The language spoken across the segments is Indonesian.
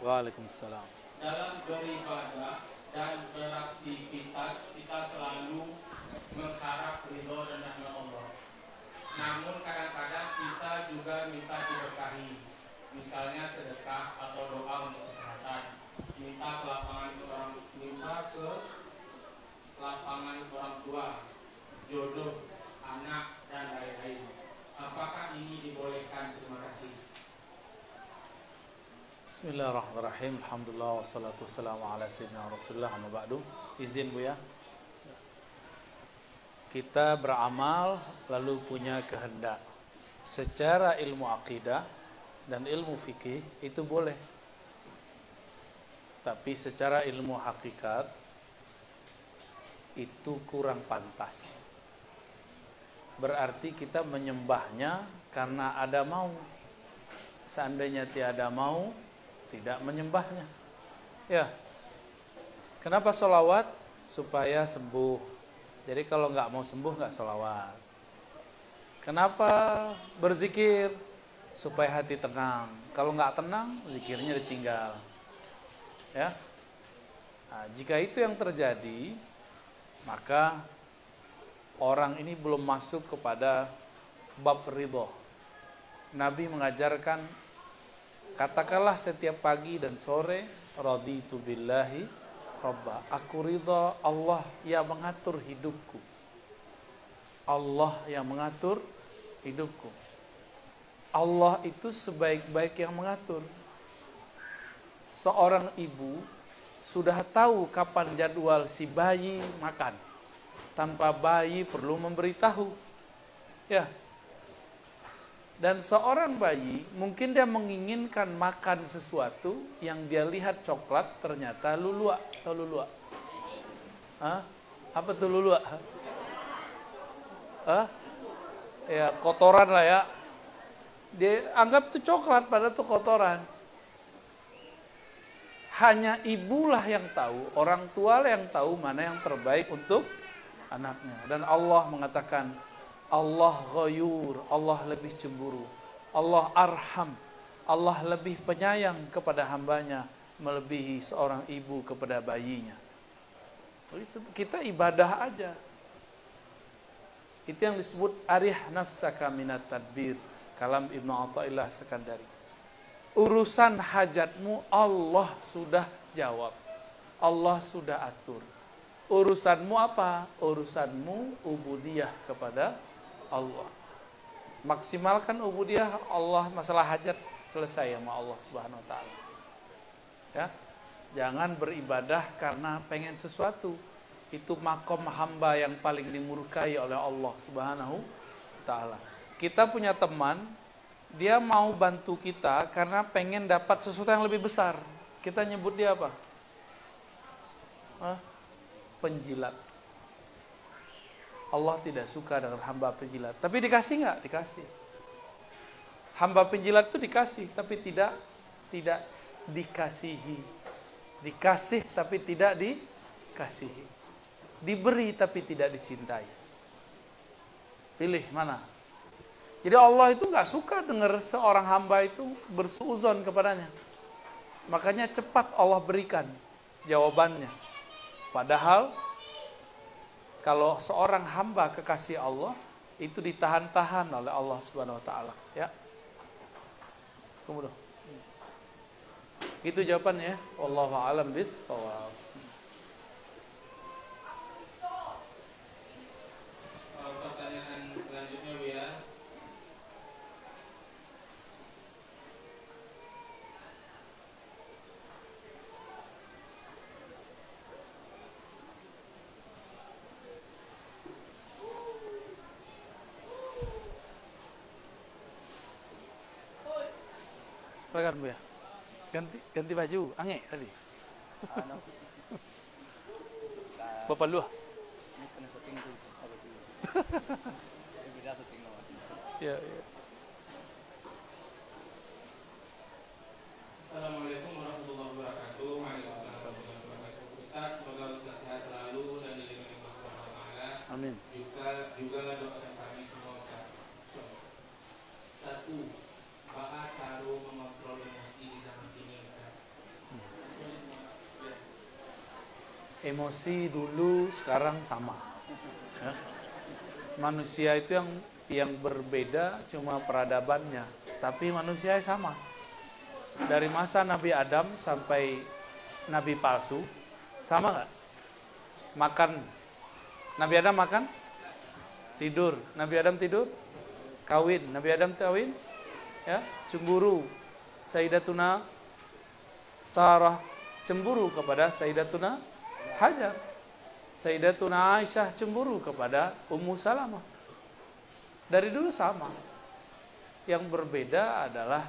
Waalaikumsalam. Dalam beribadah dan beraktivitas kita selalu mengharap ridho dan rahmat Allah. Namun kadang-kadang kita juga minta diberkahi, misalnya sedekah atau doa untuk kesehatan, minta ke lapangan orang tua, jodoh, anak dan lain-lain. Apakah ini dibolehkan? Terima kasih. Bismillahirrahmanirrahim. Alhamdulillah wassalatu wassalamu ala sayyidina Rasulullah amma ba'du. Izin Bu ya. Kita beramal lalu punya kehendak. Secara ilmu akidah dan ilmu fikih itu boleh. Tapi secara ilmu hakikat itu kurang pantas. Berarti kita menyembahnya karena ada mau. Seandainya tiada mau, tidak menyembahnya. Ya. Kenapa sholawat? Supaya sembuh. Jadi kalau nggak mau sembuh nggak sholawat. Kenapa berzikir? Supaya hati tenang. Kalau nggak tenang, zikirnya ditinggal. Ya. Nah, jika itu yang terjadi, maka orang ini belum masuk kepada bab ridho. Nabi mengajarkan, katakanlah setiap pagi dan sore, raditu billahi robba. Aku ridho Allah yang mengatur hidupku. Allah yang mengatur hidupku. Allah itu sebaik-baik yang mengatur. Seorang ibu sudah tahu kapan jadwal si bayi makan. Tanpa bayi perlu memberitahu. Ya. Dan seorang bayi mungkin dia menginginkan makan sesuatu yang dia lihat coklat ternyata lulua atau lulua. Hah? Apa tuh lulua? Hah? Ya, kotoran lah ya. Dia anggap itu coklat padahal itu kotoran. Hanya ibulah yang tahu, orang tua yang tahu mana yang terbaik untuk anaknya. Dan Allah mengatakan, Allah ghayur, Allah lebih cemburu. Allah arham, Allah lebih penyayang kepada hambanya melebihi seorang ibu kepada bayinya. Jadi kita ibadah aja. Itu yang disebut arih nafsaka minat tadbir. Kalam Ibnu Athaillah Sekandari. Urusan hajatmu Allah sudah jawab. Allah sudah atur. Urusanmu apa? Urusanmu ubudiyah kepada Allah. Maksimalkan ubudiyah Allah, masalah hajat selesai sama Allah Subhanahu wa taala. Ya. Jangan beribadah karena pengen sesuatu. Itu makom hamba yang paling dimurkai oleh Allah Subhanahu wa taala. Kita punya teman, dia mau bantu kita karena pengen dapat sesuatu yang lebih besar. Kita nyebut dia apa? Penjilat. Allah tidak suka dengan hamba penjilat. Tapi dikasih nggak? Dikasih. Hamba penjilat itu dikasih, tapi tidak dikasihi. Dikasih tapi tidak dikasihi. Diberi tapi tidak dicintai. Pilih mana? Jadi Allah itu nggak suka dengar seorang hamba itu bersuuzon kepadanya. Makanya cepat Allah berikan jawabannya. Padahal kalau seorang hamba kekasih Allah itu ditahan-tahan oleh Allah Subhanahu wa taala, ya. Kemudian. Itu jawabannya. Wallahu a'lam bis-shawab. Pertanyaan selanjutnya Bu ya. Silakan Bu ya. Ganti baju, ange tadi. Bapak lu. Ini kena setting tuh, apa tuh? Beda setting apa? Ya. Assalamualaikum warahmatullahi wabarakatuh. Waalaikumsalam warahmatullahi wabarakatuh. Ustaz, semoga Ustaz sehat selalu dan dilindungi Allah Subhanahu wa taala. Amin. Juga doakan kami semua Ustaz. Satu, bagaimana cara mengontrol emosi di zaman ini Ustaz? Emosi dulu sekarang sama. Ya. Manusia itu yang berbeda cuma peradabannya, tapi manusia sama. Dari masa Nabi Adam sampai Nabi palsu, sama nggak? Makan. Nabi Adam makan? Tidur. Nabi Adam tidur? Kawin. Nabi Adam kawin? Ya, cemburu. Sayyidatuna Sarah cemburu kepada Sayyidatuna Hajar. Sayyidatuna Aisyah cemburu kepada Ummu Salamah. Dari dulu sama. Yang berbeda adalah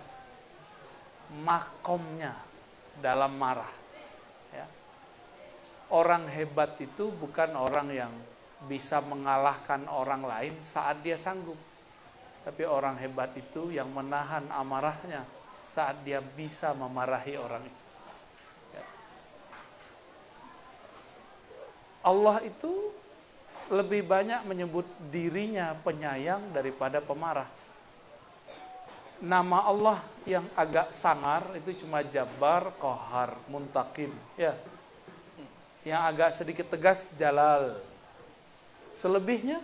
makomnya dalam marah. Ya. Orang hebat itu bukan orang yang bisa mengalahkan orang lain saat dia sanggup. Tapi orang hebat itu yang menahan amarahnya saat dia bisa memarahi orang itu. Allah itu lebih banyak menyebut dirinya penyayang daripada pemarah. Nama Allah yang agak sangar itu cuma Jabbar, Qahar, Muntaqim, ya. Yang agak sedikit tegas Jalal. Selebihnya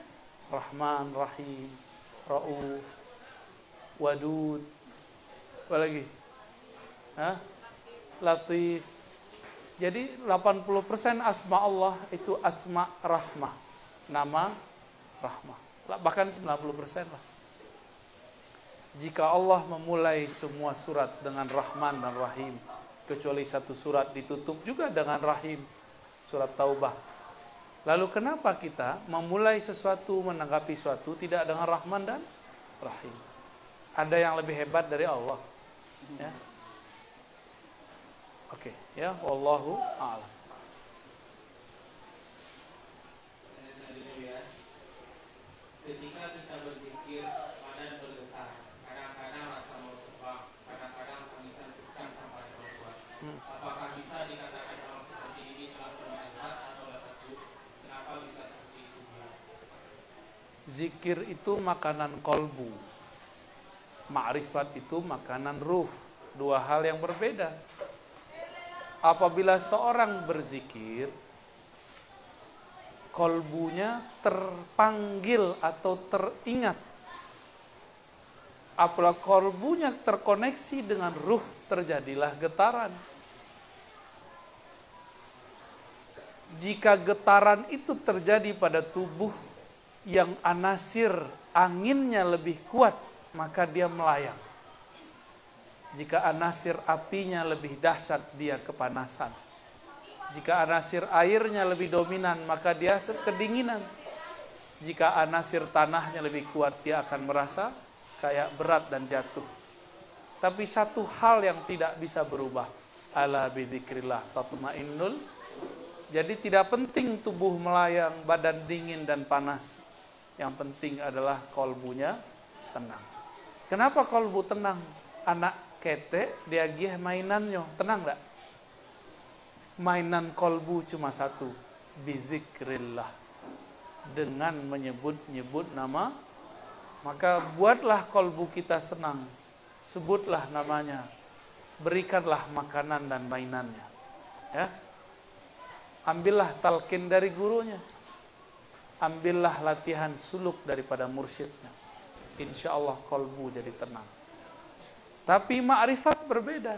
Rahman, Rahim, Rauf, Wadud, apa lagi? Latif. Jadi 80% asma Allah itu asma rahmah. Nama rahmah. Bahkan 90% lah. Jika Allah memulai semua surat dengan Rahman dan Rahim, kecuali satu surat ditutup juga dengan Rahim, surat Taubah. Lalu kenapa kita memulai sesuatu, menanggapi sesuatu tidak dengan Rahman dan Rahim? Ada yang lebih hebat dari Allah. Ya. Oke, ya, wallahu a'lam. Ketika kita berzikir, badan bergetar. Kadang-kadang rasa mau terbang, kadang-kadang tangisan kencang tanpa berbuat. Apakah bisa dikatakan hal seperti ini telah bermanfaat atau dapat? Kenapa bisa seperti itu? Zikir itu makanan kolbu. Ma'rifat itu makanan ruh. Dua hal yang berbeda. Apabila seorang berzikir, kolbunya terpanggil atau teringat. Apabila kolbunya terkoneksi dengan ruh, terjadilah getaran. Jika getaran itu terjadi pada tubuh yang anasir anginnya lebih kuat, maka dia melayang. Jika anasir apinya lebih dahsyat, dia kepanasan. Jika anasir airnya lebih dominan, maka dia kedinginan. Jika anasir tanahnya lebih kuat, dia akan merasa kayak berat dan jatuh. Tapi satu hal yang tidak bisa berubah, ala bidzikrillah tatmainnul. Jadi tidak penting tubuh melayang, badan dingin dan panas. Yang penting adalah kolbunya tenang. Kenapa kolbu tenang? Anak kete dia gih mainannya, tenang enggak? Mainan kolbu cuma satu, bizikrillah. Dengan menyebut-nyebut nama, maka buatlah kolbu kita senang. Sebutlah namanya. Berikanlah makanan dan mainannya. Ya. Ambillah talqin dari gurunya. Ambillah latihan suluk daripada mursyidnya. Insyaallah kolbu jadi tenang. Tapi ma'rifat berbeda.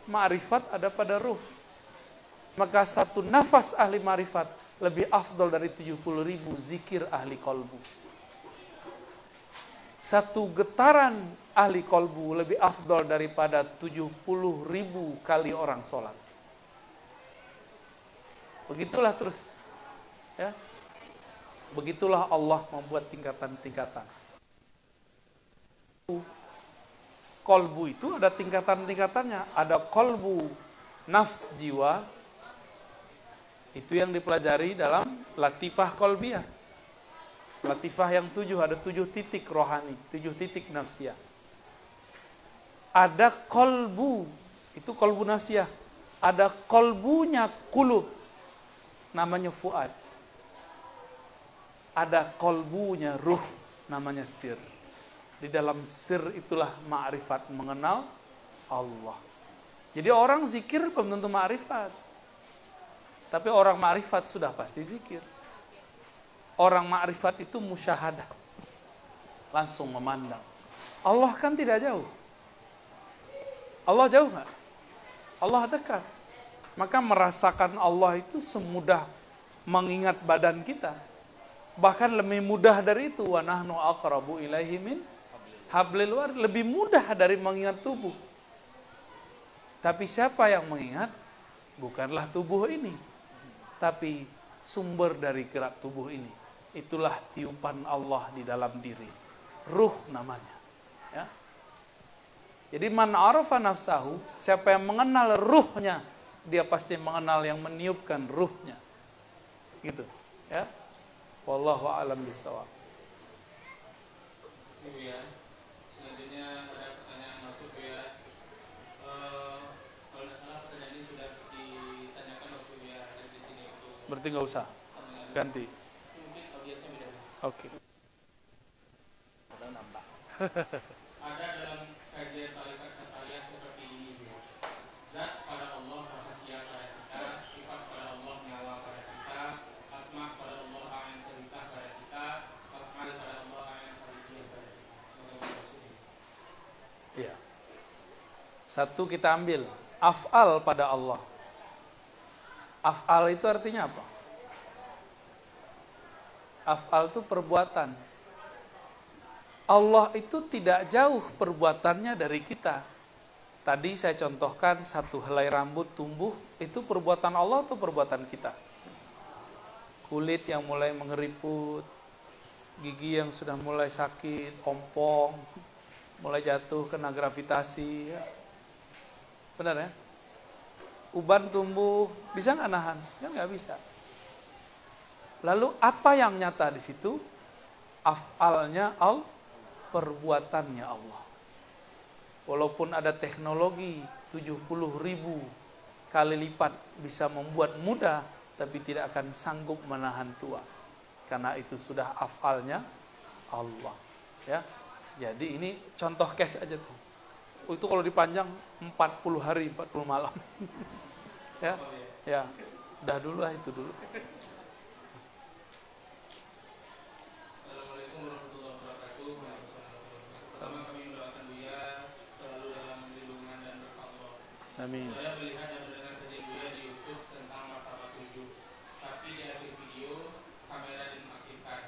Ma'rifat ada pada ruh. Maka satu nafas ahli ma'rifat lebih afdal dari 70.000 zikir ahli kolbu. Satu getaran ahli kolbu lebih afdal daripada 70.000 kali orang sholat. Begitulah terus. Ya. Begitulah Allah membuat tingkatan-tingkatan. Kolbu itu ada tingkatan-tingkatannya. Ada kolbu nafs jiwa. Itu yang dipelajari dalam latifah kolbiyah. Latifah yang 7, ada 7 titik rohani, 7 titik nafsiyah. Ada kolbu, itu kolbu nafsiyah. Ada kolbunya kulub, namanya fuad. Ada kolbunya ruh, namanya sir. Di dalam sir itulah ma'rifat, mengenal Allah. Jadi orang zikir belum tentu ma'rifat. Tapi orang ma'rifat sudah pasti zikir. Orang ma'rifat itu musyahadah. Langsung memandang. Allah kan tidak jauh. Allah jauh nggak? Allah dekat. Maka merasakan Allah itu semudah mengingat badan kita. Bahkan lebih mudah dari itu. Wa nahnu aqrabu ilaihi min hablil warid. Lebih mudah dari mengingat tubuh. Tapi siapa yang mengingat? Bukanlah tubuh ini. Tapi sumber dari gerak tubuh ini. Itulah tiupan Allah di dalam diri. Ruh namanya. Ya. Jadi man arafa nafsahu, siapa yang mengenal ruhnya, dia pasti mengenal yang meniupkan ruhnya. Gitu, ya. Wallahu a'lam bishawab. Ya. Selanjutnya ada pertanyaan masuk ya. Kalau tidak salah pertanyaan ini sudah ditanyakan waktu ya ada di sini untuk. Berarti nggak usah. Ganti. Mungkin audiensnya beda. Oke. Atau nambah. Ada dalam kajian tarikat syariah seperti ini, zat pada Allah rahasia pada kita, sifat pada Allah nyawa pada kita, asma pada Allah ain seritah pada kita, af'al pada Allah ain khalidiyah pada kita. Iya. Satu kita ambil af'al pada Allah. Af'al itu artinya apa? Af'al itu perbuatan. Allah itu tidak jauh perbuatannya dari kita. Tadi saya contohkan satu helai rambut tumbuh, itu perbuatan Allah atau perbuatan kita? Kulit yang mulai mengeriput, gigi yang sudah mulai sakit, ompong, mulai jatuh kena gravitasi. Ya. Benar ya? Uban tumbuh, bisa nggak nahan? Kan nggak bisa. Lalu apa yang nyata di situ? Af'alnya Allah. Perbuatannya Allah. Walaupun ada teknologi 70.000 kali lipat bisa membuat muda, tapi tidak akan sanggup menahan tua. Karena itu sudah af'alnya Allah. Ya. Jadi ini contoh case aja tuh. Itu kalau dipanjang 40 hari, 40 malam. Ya. Ya. Udah dulu lah itu dulu. Amin. Saya melihat dan mendengar kajian Buya di YouTube tentang martabat 7. Tapi di akhir video kamera dimatikan.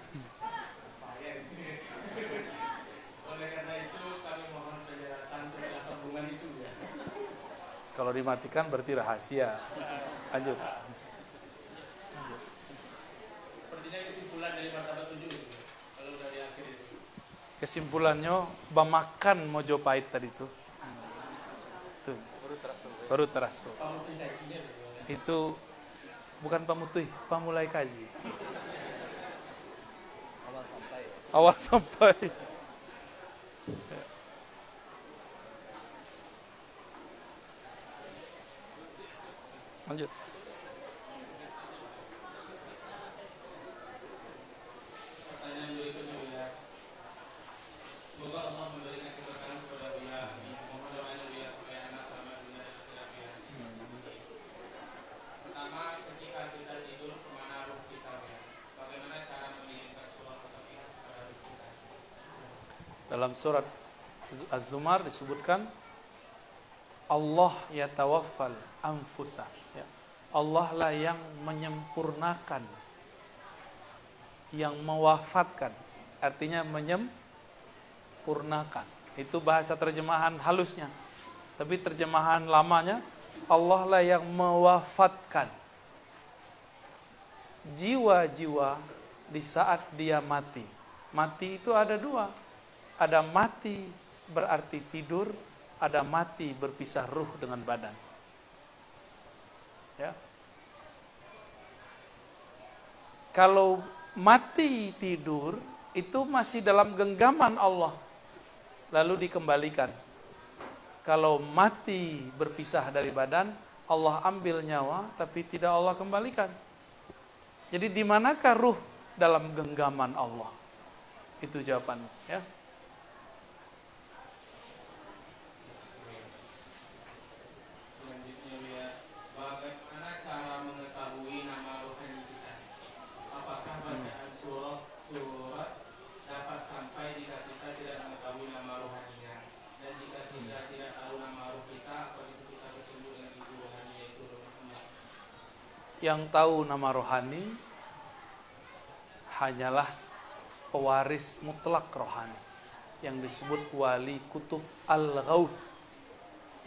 Oleh karena itu kami mohon penjelasan setelah sambungan itu ya. Kalau dimatikan berarti rahasia. Lanjut. Sepertinya kesimpulan dari martabat 7 kalau udah di akhir itu. Kesimpulannya bamakan Mojopahit tadi tuh. Tuh. Baru terasa. Itu bukan pamutui, pamulai kaji. Awal sampai. Lanjut. Pertanyaan berikutnya Buya. Semoga Allah memberikan keberkahan kepada Buya. Mohon doanya Buya supaya anak selamat dunia dan akhirat Buya. Pertama, ketika kita tidur kemana ruh kita Buya? Bagaimana cara mengirimkan surah Al-Fatihah kepada ruh kita? Dalam surat Az-Zumar disebutkan Allah yatawaffal anfusa. Ya. Allah lah yang menyempurnakan, yang mewafatkan. Artinya menyempurnakan. Itu bahasa terjemahan halusnya. Tapi terjemahan lamanya, Allah lah yang mewafatkan jiwa-jiwa di saat dia mati. Mati itu ada dua. Ada mati berarti tidur, ada mati berpisah ruh dengan badan. Ya. Kalau mati tidur itu masih dalam genggaman Allah, lalu dikembalikan. Kalau mati berpisah dari badan, Allah ambil nyawa tapi tidak Allah kembalikan. Jadi di manakah ruh dalam genggaman Allah? Itu jawabannya, ya. Selanjutnya ya, bagaimana cara mengetahui Yang tahu nama rohani hanyalah pewaris mutlak rohani yang disebut wali kutub al-ghaus.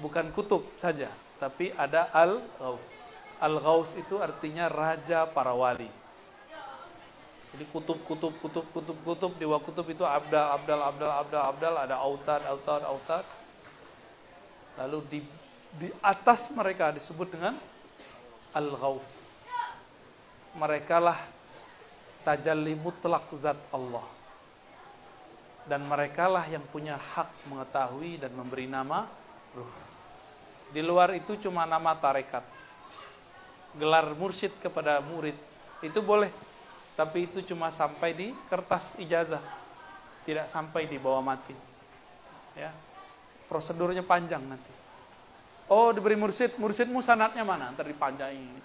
Bukan kutub saja, tapi ada al-ghaus. Al-ghaus itu artinya raja para wali. Jadi kutub di bawah kutub itu abdal, ada autad. Lalu di atas mereka disebut dengan al-ghaus. Merekalah tajalli mutlak zat Allah. Dan merekalah yang punya hak mengetahui dan memberi nama ruh. Di luar itu cuma nama tarekat. Gelar mursyid kepada murid itu boleh, tapi itu cuma sampai di kertas ijazah, tidak sampai di bawah mati. Ya, prosedurnya panjang nanti. Oh, diberi mursyid, mursyidmu sanadnya mana? Ntar dipanjangin.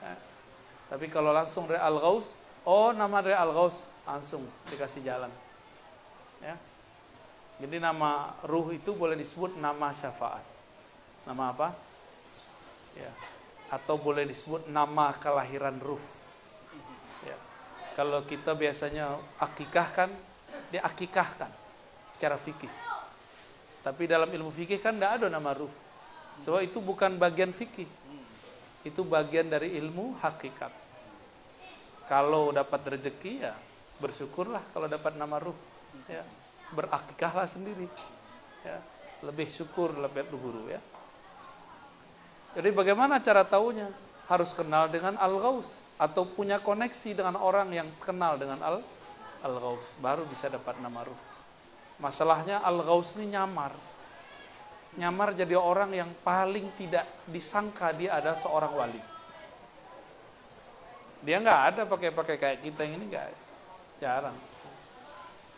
Tapi kalau langsung dari al-ghaus, oh nama dari al-ghaus, langsung dikasih jalan. Ya. Jadi nama ruh itu boleh disebut nama syafaat. Nama apa? Ya. Atau boleh disebut nama kelahiran ruh. Ya. Kalau kita biasanya akikahkan, diakikahkan secara fikih. Tapi dalam ilmu fikih kan tidak ada nama ruh. Sebab itu bukan bagian fikih. Itu bagian dari ilmu hakikat. Kalau dapat rezeki ya bersyukurlah kalau dapat nama ruh. Ya. Berakikahlah sendiri. Ya. Lebih syukur, lebih luhur ya. Jadi bagaimana cara taunya? Harus kenal dengan al-ghaus atau punya koneksi dengan orang yang kenal dengan al-ghaus, baru bisa dapat nama ruh. Masalahnya al-ghaus ini nyamar jadi orang yang paling tidak disangka dia ada seorang wali. Dia nggak ada pakai kayak kita ini, nggak, jarang.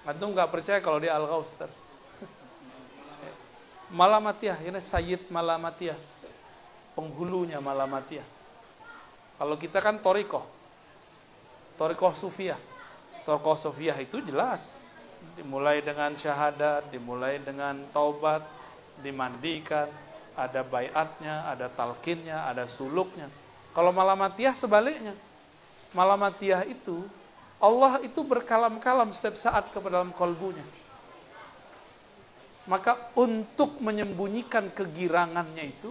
Antum nggak percaya kalau dia al-ghaus. Malamatiyah, ini Sayyid Malamatiyah, penghulunya Malamatiyah. Kalau kita kan Torikoh Sufiyah. Torikoh Sufiyah itu jelas, dimulai dengan syahadat, dimulai dengan taubat, dimandikan, ada baiatnya, ada talqinnya, ada suluknya. Kalau Malamatiyah sebaliknya. Malamatiyah itu Allah itu berkalam-kalam setiap saat kepada dalam kalbunya. Maka untuk menyembunyikan kegirangannya itu,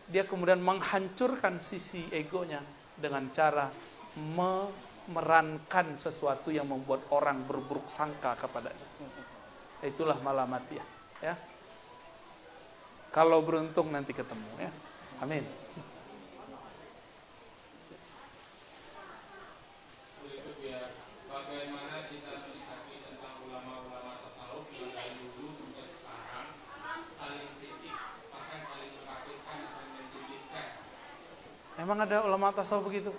dia kemudian menghancurkan sisi egonya dengan cara memerankan sesuatu yang membuat orang berburuk sangka kepadanya. Itulah Malamatiyah, ya. Kalau beruntung nanti ketemu, ya. Amin. Bagaimana kita menyikapi tentang ulama-ulama tasawuf yang dari dulu sampai sekarang saling kritik, bahkan saling mengkafirkan, saling menjadikan. Emang ada ulama tasawuf begitu?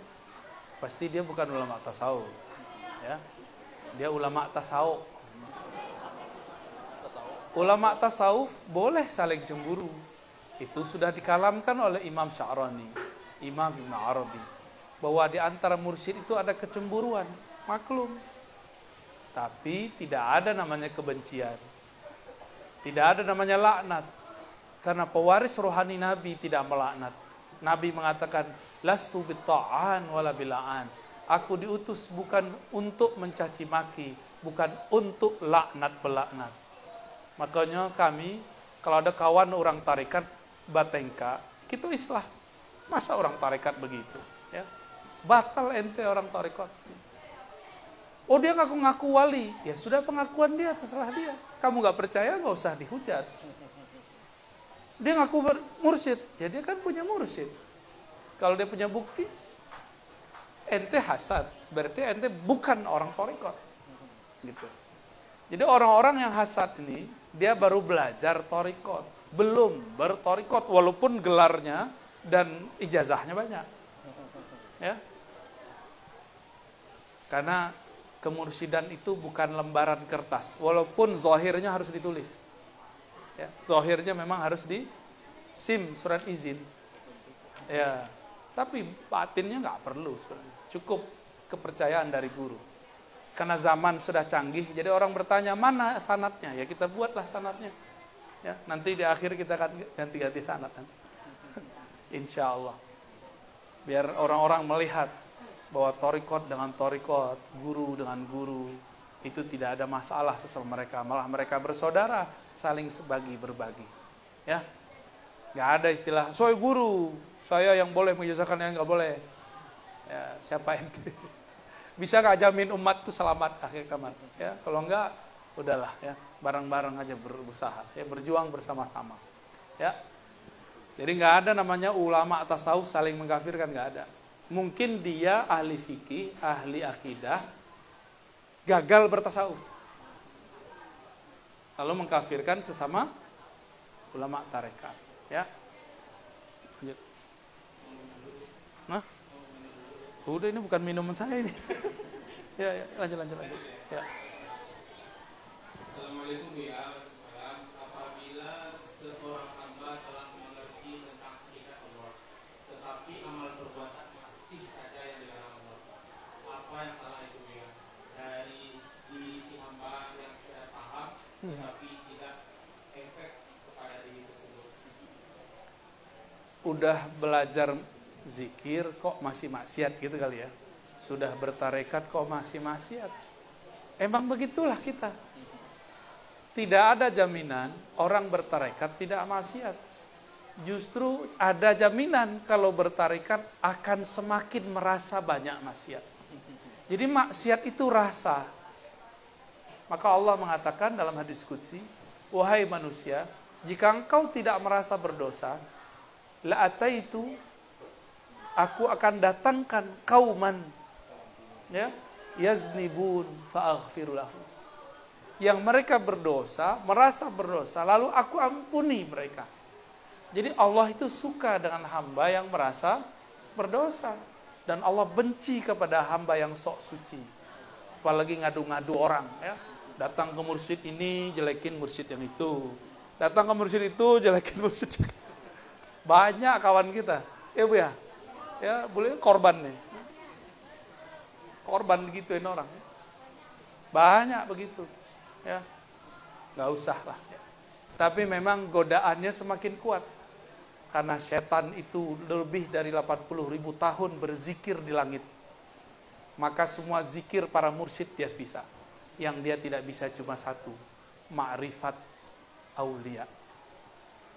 Pasti dia bukan ulama tasawuf, ya. Dia ulama tasawuf. Ulama tasawuf boleh saling cemburu. Itu sudah dikalamkan oleh Imam Sya'rani, Imam Ibn Arabi, bahwa di antara mursyid itu ada kecemburuan. Maklum. Tapi tidak ada namanya kebencian. Tidak ada namanya laknat. Karena pewaris rohani Nabi tidak melaknat. Nabi mengatakan, lastu bitta'an wala bila'an. Aku diutus bukan untuk mencaci maki, bukan untuk laknat pelaknat. Makanya kami, kalau ada kawan orang tarekat Batengka, kita islah. Masa orang tarekat begitu? Ya. Batal ente orang tarekat. Oh dia ngaku-ngaku wali, ya sudah pengakuan dia, terserah dia. Kamu nggak percaya nggak usah dihujat. Dia ngaku mursyid, ya dia kan punya mursyid. Kalau dia punya bukti, ente hasad, berarti ente bukan orang tarekat. Gitu. Jadi orang-orang yang hasad ini, dia baru belajar tarekat, belum bertarekat, walaupun gelarnya dan ijazahnya banyak. Ya. Karena kemursidan itu bukan lembaran kertas, walaupun zahirnya harus ditulis. Ya, zahirnya memang harus di SIM, surat izin. Ya, tapi batinnya nggak perlu sebenarnya. Cukup kepercayaan dari guru. Karena zaman sudah canggih, jadi orang bertanya mana sanadnya? Ya kita buatlah sanadnya. Ya, nanti di akhir kita akan ganti-ganti sanad nanti. Insya Allah. Biar orang-orang melihat bahwa torikot dengan torikot, guru dengan guru, itu tidak ada masalah sesama mereka. Malah mereka bersaudara, saling berbagi. Ya, nggak ada istilah, soal guru, saya yang boleh mengijazakan, yang nggak boleh. Ya, siapa ente? Bisa nggak jamin umat itu selamat akhir kiamat? Ya, kalau nggak, udahlah ya, bareng-bareng aja berusaha, ya, berjuang bersama-sama. Ya. Jadi nggak ada namanya ulama tasawuf saling mengkafirkan, nggak ada. Mungkin dia ahli fikih, ahli akidah, gagal bertasawuf, lalu mengkafirkan sesama ulama tarekat. Ya. Lanjut. Nah, udah ini bukan minuman saya ini. Ya, lanjut. Ya. Assalamualaikum ya. Apabila seorang hamba telah mengerti tentang hakikat Allah, tetapi amal perbuatan masih saja yang dilarang Allah, apa yang salah itu ya? Dari si hamba yang sudah paham, tetapi tidak efek kepada diri tersebut. Udah belajar zikir kok masih maksiat gitu kali ya. Sudah bertarekat kok masih maksiat. Emang begitulah kita. Tidak ada jaminan orang bertarekat tidak maksiat. Justru ada jaminan kalau bertarekat akan semakin merasa banyak maksiat. Jadi maksiat itu rasa. Maka Allah mengatakan dalam hadis qudsi, wahai manusia, jika engkau tidak merasa berdosa, la ataitu, aku akan datangkan kauman, ya, yaznibun fa'aghfiru lahum, yang mereka berdosa, merasa berdosa, lalu aku ampuni mereka. Jadi Allah itu suka dengan hamba yang merasa berdosa, dan Allah benci kepada hamba yang sok suci. Apalagi ngadu-ngadu orang, ya. Datang ke mursyid ini, jelekin mursyid yang itu. Datang ke mursyid itu, jelekin mursyid yang itu. Banyak kawan kita, ya Bu ya. Ya, boleh korban nih. Korban gituin orang. Banyak begitu. Ya. Enggak usah lah. Tapi memang godaannya semakin kuat. Karena setan itu lebih dari 80.000 tahun berzikir di langit. Maka semua zikir para mursyid dia bisa. Yang dia tidak bisa cuma satu, ma'rifat aulia,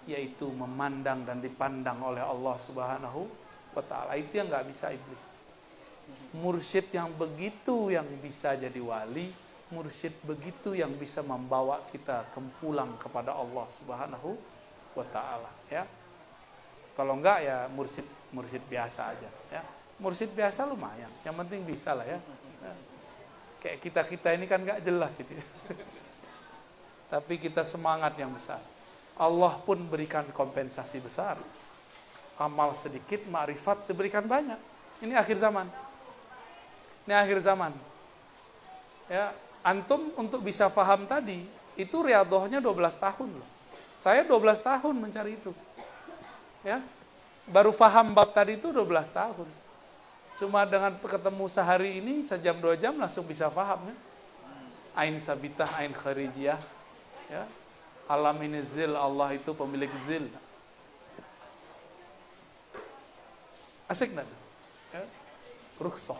yaitu memandang dan dipandang oleh Allah Subhanahu wa ta'ala. Itu yang gak bisa iblis. Mursyid yang begitu yang bisa jadi wali, mursyid begitu yang bisa membawa kita pulang kepada Allah Subhanahu wa ta'ala, ya. Kalau enggak ya mursyid biasa aja, ya. Mursyid biasa lumayan, yang penting bisa lah, ya. Kayak kita ini kan gak jelas itu. Tapi kita semangat yang besar. Allah pun berikan kompensasi besar. Amal sedikit, ma'rifat diberikan banyak. Ini akhir zaman. Ini akhir zaman. Ya, antum untuk bisa paham tadi, itu riyadhahnya 12 tahun loh. Saya 12 tahun mencari itu. Ya. Baru paham bab tadi itu 12 tahun. Cuma dengan ketemu sehari ini, sejam 2 jam langsung bisa paham, ya. Ain sabitah, ain kharijiyah, ya. Alam ini zil, Allah itu pemilik zil. Asik enggak? Ya. Rukhsah.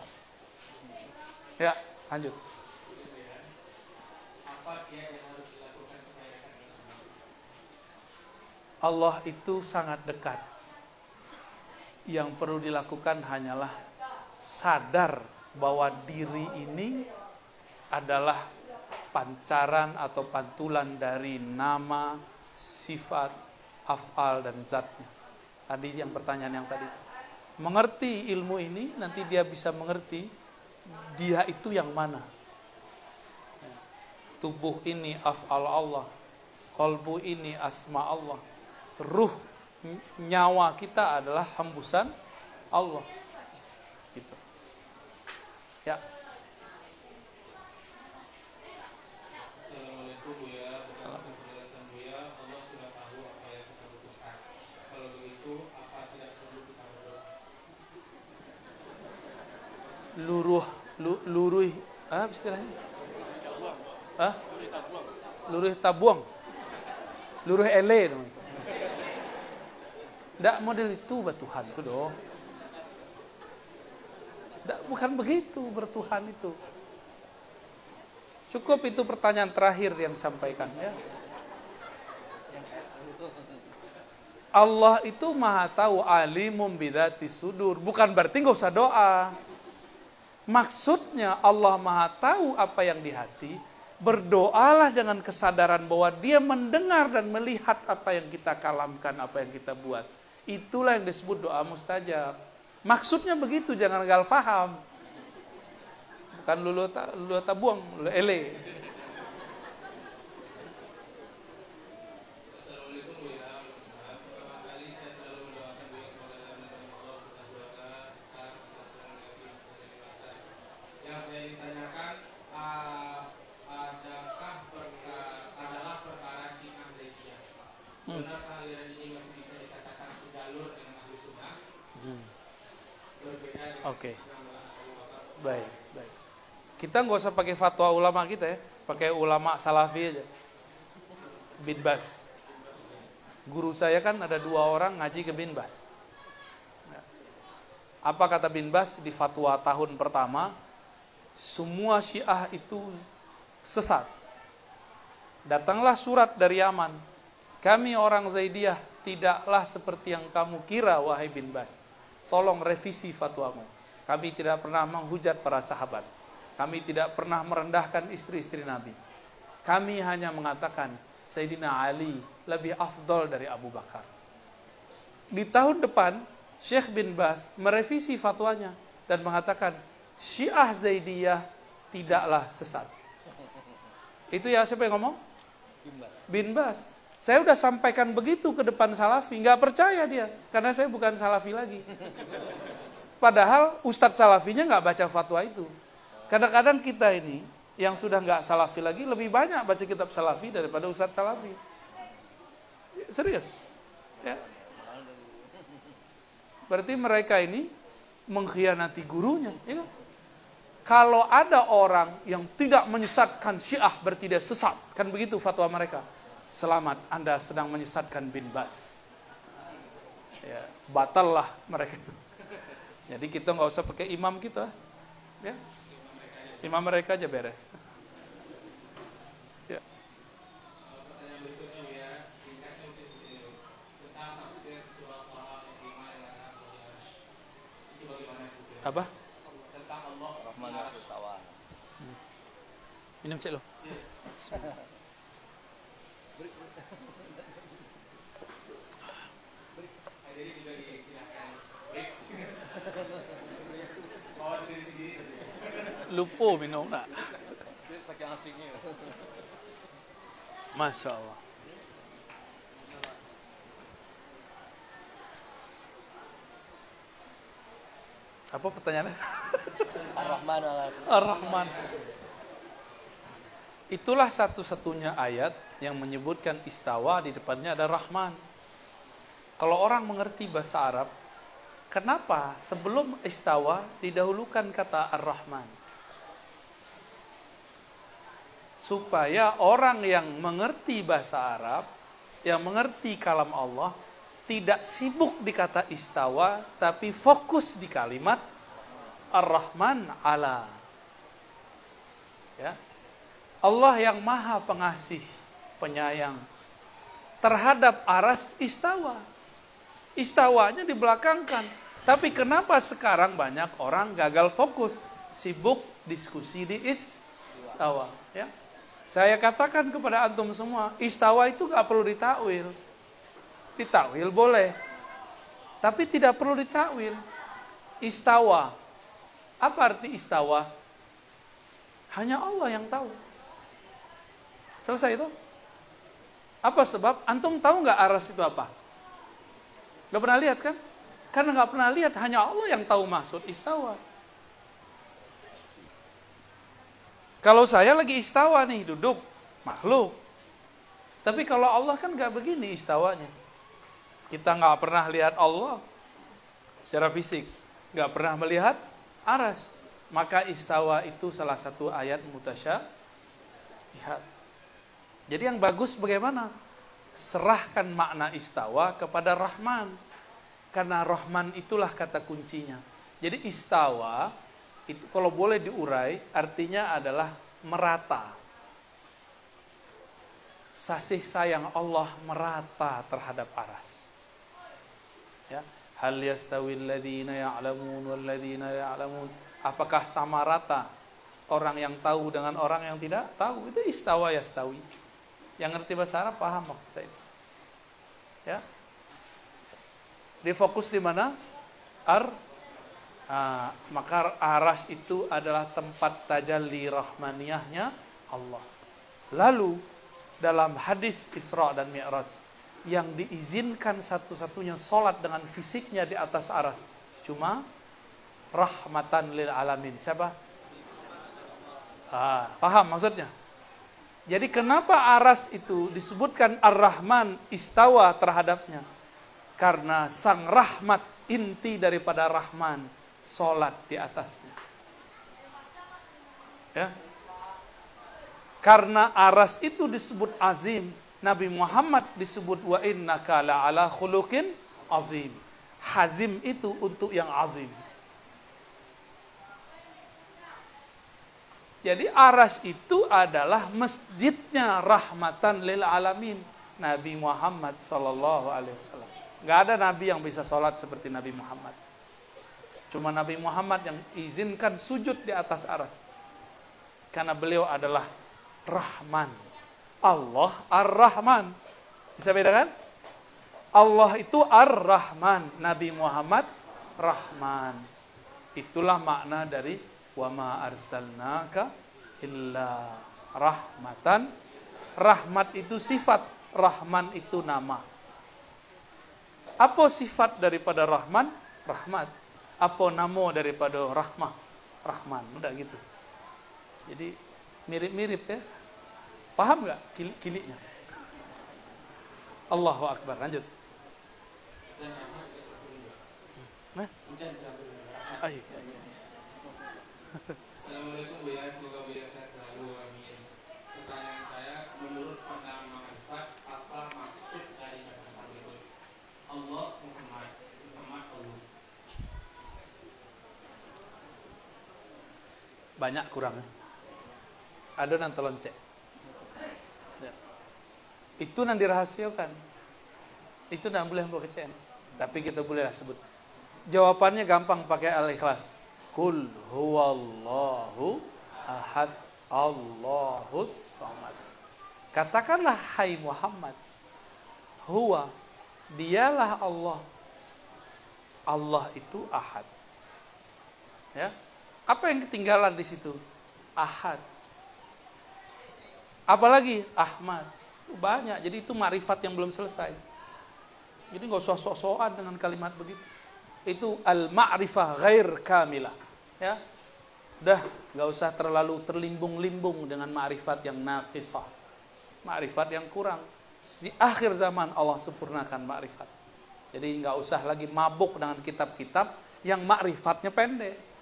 Ya, lanjut. Apa yang harus dilakukan supaya dekat? Allah itu sangat dekat. Yang perlu dilakukan hanyalah sadar bahwa diri ini adalah pancaran atau pantulan dari nama, sifat, af'al dan zatnya. Tadi yang pertanyaan yang tadi. Mengerti ilmu ini, nanti dia bisa mengerti dia itu yang mana. Tubuh ini af'al Allah, qalbu ini asma Allah, ruh, nyawa kita adalah hembusan Allah. Gitu. Ya. Assalamualaikum ya. Berdasarkan penjelasan Buya, Allah sudah tahu apa yang kita butuhkan. Kalau begitu, apa tidak perlu kita berdoa? Luruh, apa istilahnya? Luruh tabuang. Luruh ele namanya itu. Nggak model itu Tuhan tuh dong. Bukan begitu bertuhan itu. Cukup itu pertanyaan terakhir yang disampaikan ya. Allah itu maha tahu, alimum bidzati sudur. Bukan berarti nggak usah doa. Maksudnya Allah maha tahu apa yang di hati. Berdoalah dengan kesadaran bahwa dia mendengar dan melihat apa yang kita kalamkan, apa yang kita buat. Itulah yang disebut doa mustajab. Maksudnya begitu, jangan gagal faham. Bukan lulu tabuang, lulu ele. Yang saya ditanyakan adalah perkara Syiah Zaidiyah. Benarkah aliran ini masih bisa dikatakan sejalur dengan Ahlu Sunnah? Berbeda dengan Oke. Baik. Kita nggak usah pakai fatwa ulama kita ya, pakai ulama salafi aja. Bin Bas. Guru saya kan ada 2 orang ngaji ke Bin Bas. Apa kata Bin Bas di fatwa tahun pertama? Semua Syiah itu sesat. Datanglah surat dari Yaman. Kami orang Zaidiyah tidaklah seperti yang kamu kira, wahai Bin Bas. Tolong revisi fatwamu. Kami tidak pernah menghujat para sahabat. Kami tidak pernah merendahkan istri-istri Nabi. Kami hanya mengatakan Sayyidina Ali lebih afdol dari Abu Bakar. Di tahun depan, Syekh bin Bas merevisi fatwanya dan mengatakan Syiah Zaidiyah tidaklah sesat. Itu ya siapa yang ngomong? Bin Bas. Saya udah sampaikan begitu ke depan Salafi, nggak percaya dia, karena saya bukan Salafi lagi. Padahal Ustadz Salafinya nggak baca fatwa itu. Kadang-kadang kita ini yang sudah nggak Salafi lagi lebih banyak baca kitab Salafi daripada Ustadz Salafi. Serius? Ya. Berarti mereka ini mengkhianati gurunya. Ya. Kalau ada orang yang tidak menyesatkan Syiah berarti dia sesat. Kan begitu fatwa mereka. Selamat, Anda sedang menyesatkan Bin Bas. Ya, batallah mereka itu. Jadi kita nggak usah pakai imam kita. Ya. Imam mereka aja beres. Ya. Pertanyaan berikutnya ya, ringkasnya mungkin seperti ini. Tentang tafsir surat Taha ayat 5 yang ada itu bagaimana sebetulnya? Apa? Tentang Allah Rahman Al-Istawa. Minum cek lo. Jadi juga disilahkan break. Bawa sendiri-sendiri. Lupa minum nak. Dia saking asiknya. Masya Allah. Apa pertanyaannya? Ar-Rahman Al-Istawa. Ar-Rahman. Itulah satu-satunya ayat yang menyebutkan istawa, di depannya ada Rahman. Kalau orang mengerti bahasa Arab, kenapa sebelum istawa didahulukan kata Ar-Rahman? Supaya orang yang mengerti bahasa Arab, yang mengerti kalam Allah, tidak sibuk di kata istawa, tapi fokus di kalimat Ar-Rahman ala. Ya. Allah yang maha pengasih, penyayang. Terhadap aras istawa. Istawanya dibelakangkan. Tapi kenapa sekarang banyak orang gagal fokus, sibuk diskusi di istawa. Ya. Saya katakan kepada antum semua, istawa itu gak perlu ditakwil. Ditakwil boleh, tapi tidak perlu ditakwil. Istawa. Apa arti istawa? Hanya Allah yang tahu. Selesai itu. Apa sebab? Antum tahu nggak aras itu apa? Gak pernah lihat kan? Karena nggak pernah lihat, hanya Allah yang tahu maksud istawa. Kalau saya lagi istawa nih, duduk, makhluk. Tapi kalau Allah kan nggak begini istawanya. Kita nggak pernah lihat Allah secara fisik, nggak pernah melihat aras. Maka istawa itu salah satu ayat mutasyabihat. Jadi yang bagus bagaimana? Serahkan makna istawa kepada Rahman. Karena Rahman itulah kata kuncinya. Jadi istawa itu kalau boleh diurai, artinya adalah merata. Kasih sayang Allah merata terhadap aras. Ya, hal yastawil ladzina ya'lamun wal ladzina ya'lamun. Apakah sama rata orang yang tahu dengan orang yang tidak tahu? Itu istawa yastawi. Yang ngerti bahasa Arab paham maksud saya. Ya. Difokus di mana? Maka aras itu adalah tempat tajalli rahmaniyahnya Allah. Lalu dalam hadis Isra dan Mi'raj, yang diizinkan satu-satunya sholat dengan fisiknya di atas aras cuma rahmatan lil alamin. Siapa? Paham maksudnya? Jadi kenapa aras itu disebutkan Ar-Rahman istawa terhadapnya? Karena sang rahmat, inti daripada Rahman, sholat di atasnya. Ya. Karena aras itu disebut azim, Nabi Muhammad disebut wa innaka la'ala khuluqin azim. Hazim itu untuk yang azim. Jadi aras itu adalah masjidnya rahmatan lil alamin, Nabi Muhammad sallallahu alaihi wasallam. Enggak ada nabi yang bisa sholat seperti Nabi Muhammad. Cuma Nabi Muhammad yang izinkan sujud di atas aras. Karena beliau adalah Rahman. Allah Ar-Rahman. Bisa bedakan? Allah itu Ar-Rahman, Nabi Muhammad Rahman. Itulah makna dari wa ma arsalnaka illa rahmatan. Rahmat itu sifat, Rahman itu nama. Apa sifat daripada Rahman? Rahmat. Apa nama daripada Rahmah? Rahman. Udah gitu. Jadi mirip-mirip ya. Paham nggak kiliknya? Allahu Akbar. Lanjut. Ayo. Assalamualaikum Bu ya, semoga Bu ya sehat selalu, amin. Pertanyaan saya, menurut pandangan ma'rifat, apa maksud dari kata-kata berikut? Allah Muhammad Allah. Banyak kurang. Ada yang teloncek. Ya. Itu yang dirahasiakan. Itu yang boleh buat kecen. Tapi kita bolehlah sebut. Jawabannya gampang pakai al-ikhlas. Qul huwallahu ahad Allahus samad. Katakanlah hai Muhammad, huwa, dialah Allah. Allah itu ahad. Ya. Apa yang ketinggalan di situ? Ahad. Apalagi Ahmad. Banyak. Jadi itu makrifat yang belum selesai. Jadi enggak usah sok-sokan dengan kalimat begitu. Itu al-ma'rifah ghair kamilah. Ya. Dah, enggak usah terlalu terlimbung-limbung dengan makrifat yang naqisah. Makrifat yang kurang. Di akhir zaman Allah sempurnakan makrifat. Jadi enggak usah lagi mabuk dengan kitab-kitab yang makrifatnya pendek.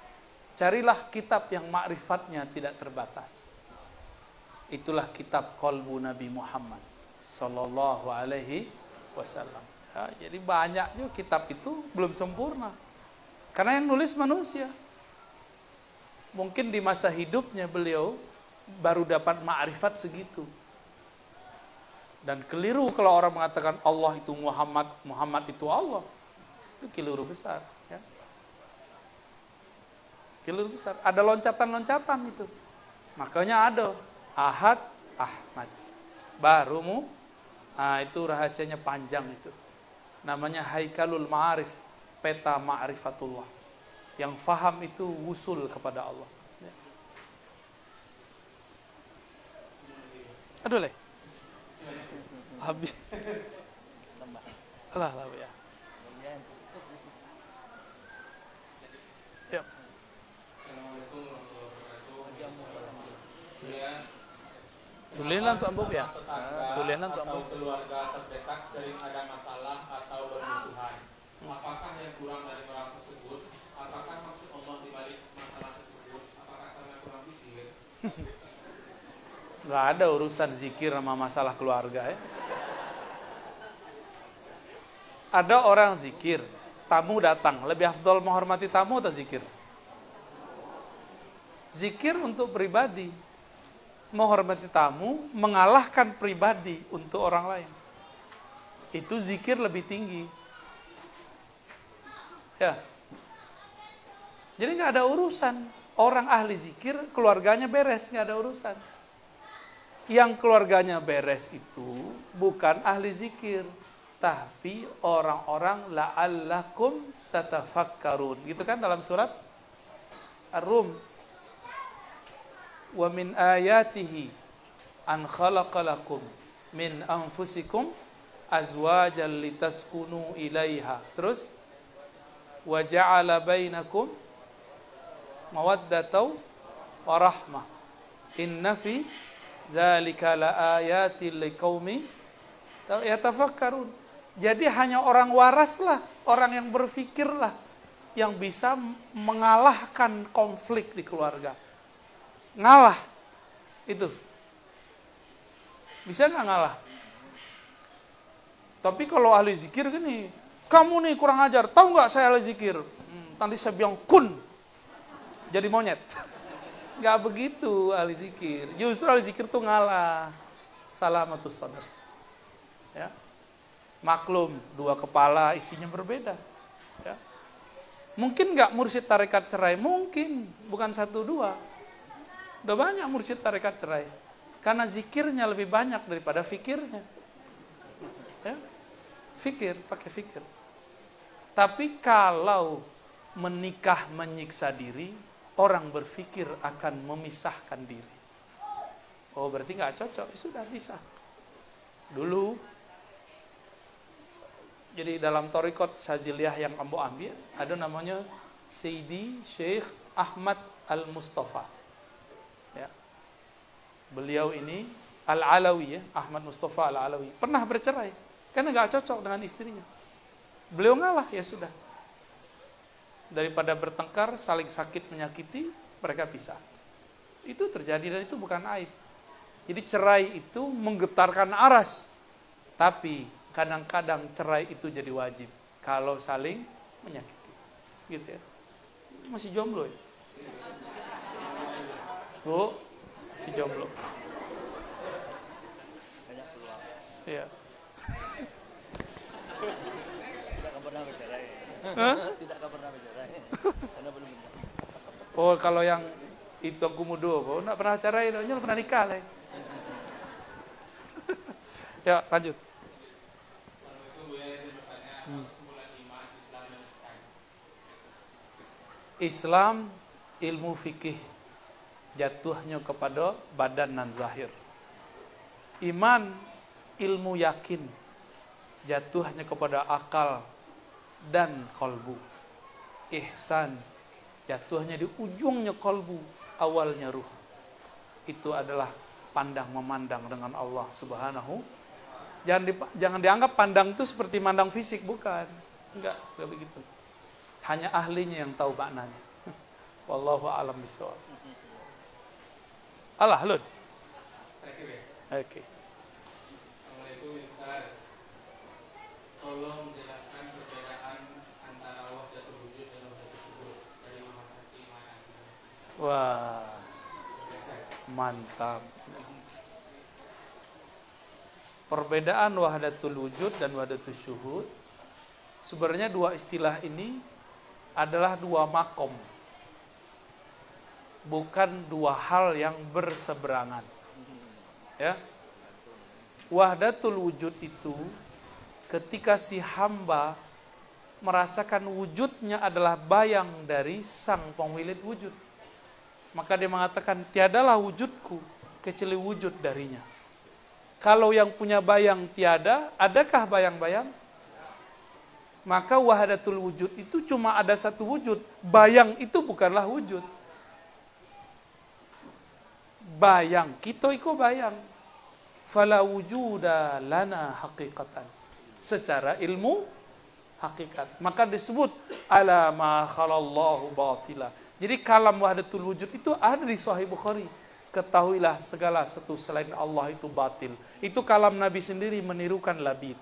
Carilah kitab yang makrifatnya tidak terbatas. Itulah kitab qalbu Nabi Muhammad sallallahu alaihi wasallam. Ya, jadi banyak juga kitab itu belum sempurna. Karena yang nulis manusia. Mungkin di masa hidupnya beliau baru dapat makrifat segitu. Dan keliru kalau orang mengatakan Allah itu Muhammad, Muhammad itu Allah. Itu keliru besar. Ya. Keliru besar. Ada loncatan-loncatan itu. Makanya ada Ahad, Ahmad. Barumu, itu rahasianya panjang itu. Namanya Haikalul Ma'arif, peta ma'rifatullah. Yang faham itu wusul kepada Allah. Ya. Aduh leh. Habis. Alah lah ya. Ya. Assalamualaikum warahmatullahi wabarakatuh. Tulisan untuk ambuk ya. Tulisan untuk atau ambuk. keluarga terdekat sering ada masalah atau bermusuhan. Apakah yang kurang dari orang tersebut? Apakah maksud Allah di balik masalah tersebut? Apakah karena kurang zikir? Nggak ada urusan zikir sama masalah keluarga ya. Ada orang zikir, tamu datang, lebih afdol menghormati tamu atau zikir? Zikir untuk pribadi. Menghormati tamu, mengalahkan pribadi untuk orang lain. Itu zikir lebih tinggi. Ya. Jadi nggak ada urusan. Orang ahli zikir, keluarganya beres, nggak ada urusan. Yang keluarganya beres itu bukan ahli zikir, tapi orang-orang la'allakum tatafakkarun. Gitu kan dalam surat Ar-Rum. Wa min ayatihi an khalaqalakum min anfusikum azwajan litaskunu ilaiha. Terus wa ja'ala bainakum mawaddatan wa rahmah. Inna fi dzalika laayatil liqaumin yatafakkarun. Jadi hanya orang waras lah, orang yang berfikir lah yang bisa mengalahkan konflik di keluarga. Ngalah. Itu. Bisa nggak ngalah? Tapi kalau ahli zikir gini, kamu nih kurang ajar, tahu nggak saya ahli zikir? Nanti saya bilang kun, jadi monyet. Nggak begitu ahli zikir. Justru ahli zikir tuh ngalah. Salamatus sadar. Ya. Maklum, dua kepala isinya berbeda. Ya. Mungkin nggak mursyid tarekat cerai? Mungkin, bukan satu dua. Udah banyak mursyid tarekat cerai. Karena zikirnya lebih banyak daripada fikirnya. Ya. Fikir, pakai fikir. Tapi kalau menikah menyiksa diri, orang berfikir akan memisahkan diri. Oh, berarti nggak cocok. Sudah bisa. Dulu, jadi dalam Thariqat Syaziliyah yang kamu ambil, ada namanya Sayyidi Syekh Ahmad Al-Mustafa. Ya. Beliau ini Al-Alawi, ya, Ahmad Mustafa Al-Alawi. Pernah bercerai, karena nggak cocok dengan istrinya. Beliau ngalah, ya sudah. Daripada bertengkar, saling sakit menyakiti, mereka pisah. Itu terjadi dan itu bukan aib. Jadi cerai itu menggetarkan aras. Tapi kadang-kadang cerai itu jadi wajib kalau saling menyakiti. Gitu ya. Masih jomblo ya? Bu, masih jomblo. Banyak peluang. Iya. Tidak akan pernah bercerai. Hah? Tidak akan pernah bercerai. Karena belum benar. Oh, kalau yang itu aku mudo, kok enggak pernah cerai, dia pernah nikah lah. Ya, lanjut. Islam ilmu fikih jatuhnya kepada badan dan zahir. Iman ilmu yakin jatuhnya kepada akal dan kolbu. Ihsan jatuhnya di ujungnya kolbu, awalnya ruh. Itu adalah pandang memandang dengan Allah Subhanahu. Jangan dianggap pandang itu seperti mandang fisik, bukan. Enggak begitu. Hanya ahlinya yang tahu maknanya. Wallahu a'lam bishawab. Allah, Lud. Oke. Assalamualaikum Ustaz. Tolong jelaskan perbedaan antara wahdatul wujud dan wahdatul syuhud dari Imam Syafi'i Ma'ani. Wah. Mantap. Perbedaan wahdatul wujud dan wahdatul syuhud, sebenarnya dua istilah ini adalah dua makom, bukan dua hal yang berseberangan. Ya. Wahdatul wujud itu ketika si hamba merasakan wujudnya adalah bayang dari sang pemilik wujud, maka dia mengatakan tiadalah wujudku kecuali wujud darinya. Kalau yang punya bayang tiada, adakah bayang-bayang? Maka wahdatul wujud itu cuma ada satu wujud. Bayang itu bukanlah wujud. Bayang, kita itu bayang. Fala wujuda lana haqiqatan. Secara ilmu hakikat. Maka disebut ala ma khalallahu batila. Jadi kalam wahdatul wujud itu ada di Sahih Bukhari. Ketahuilah segala sesuatu selain Allah itu batil. Itu kalam Nabi sendiri menirukan labid.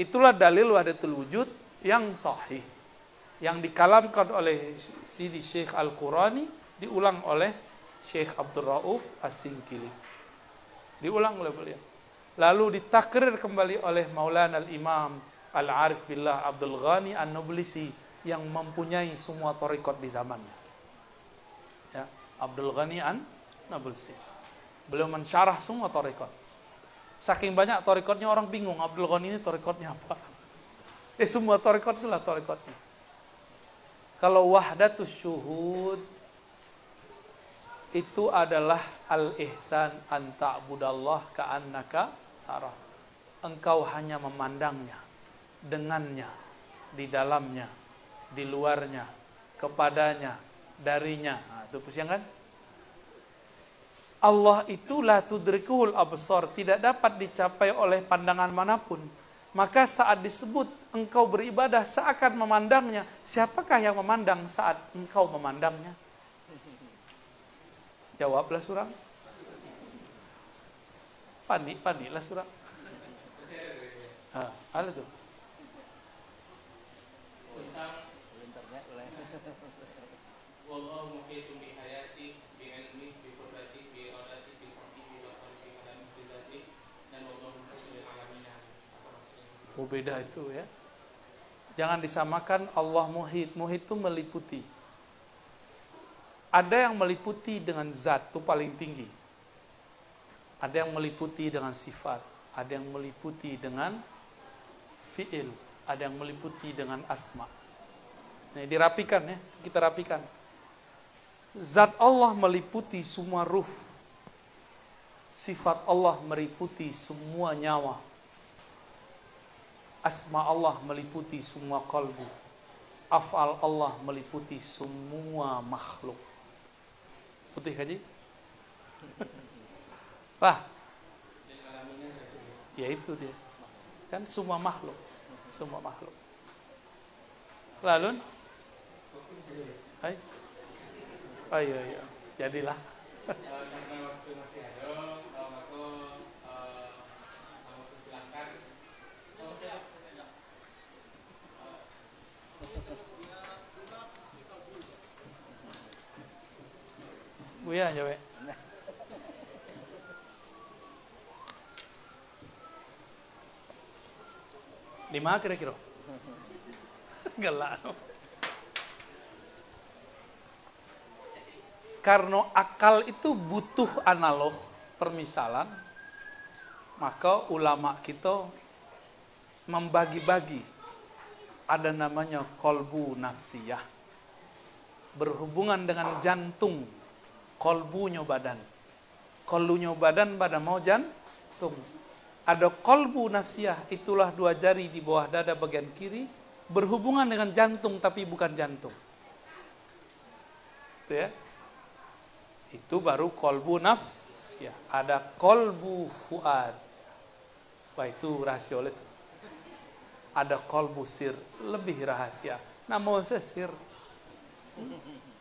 Itulah dalil wahdatul wujud yang sahih. Yang dikalamkan oleh Sidi Syekh Al-Qurani diulang oleh Syekh Abdul Rauf As-Singkili. Diulang oleh beliau. Lalu ditakrir kembali oleh Maulana Al-Imam Al-Arif Billah Abdul Ghani An-Nablisi yang mempunyai semua tarekat di zamannya. Ya, Abdul Ghani An-Nablisi. Beliau mensyarah semua tarekat. Saking banyak tarekatnya orang bingung, Abdul Ghani ini tarekatnya apa? Semua tarekat itulah tarekatnya. Kalau wahdatus syuhud itu adalah al-ihsan an ta'budallah ka'annaka tarah. Engkau hanya memandangnya, dengannya, di dalamnya, di luarnya, kepadanya, darinya. Nah, itu pusing kan? Allah itu la tudrikuhul absar, tidak dapat dicapai oleh pandangan manapun. Maka saat disebut engkau beribadah seakan memandangnya, siapakah yang memandang saat engkau memandangnya? Jawablah surang. Panik lah surang. Ada tuh. Tentang internet boleh. wallahu muhitun bi hayati bi ilmi bi qudrati bi iradati bi sam'i bi basari bi kalami bi dzati dan wallahu muhitun bil alamin. Apa maksudnya? Beda itu ya. Jangan disamakan Allah muhit. Muhit itu meliputi. Ada yang meliputi dengan zat, itu paling tinggi. Ada yang meliputi dengan sifat. Ada yang meliputi dengan fi'il. Ada yang meliputi dengan asma. Nah, dirapikan ya. Kita rapikan. Zat Allah meliputi semua ruh. Sifat Allah meliputi semua nyawa. Asma Allah meliputi semua kalbu. Af'al Allah meliputi semua makhluk. Putih kaji? Lah. Ya itu dia. Kan semua makhluk. Semua makhluk. Lalu? Hai. Ayo. Jadilah. Karena waktu masih ada, maka silakan. Buya jawab. Lima kira-kira. Gelak. Karena akal itu butuh analog, permisalan, maka ulama kita membagi-bagi. Ada namanya kolbu nafsiyah. Berhubungan dengan jantung. Kolbunya badan. Kolbunya badan pada mau jantung. Ada kolbu nafsiyah, itulah dua jari di bawah dada bagian kiri. Berhubungan dengan jantung tapi bukan jantung. Itu ya. Itu baru kolbu nafsiyah. Ada kolbu fuad. Wah itu rahasia oleh itu. Ada kolbu sir, lebih rahasia. Namun sir.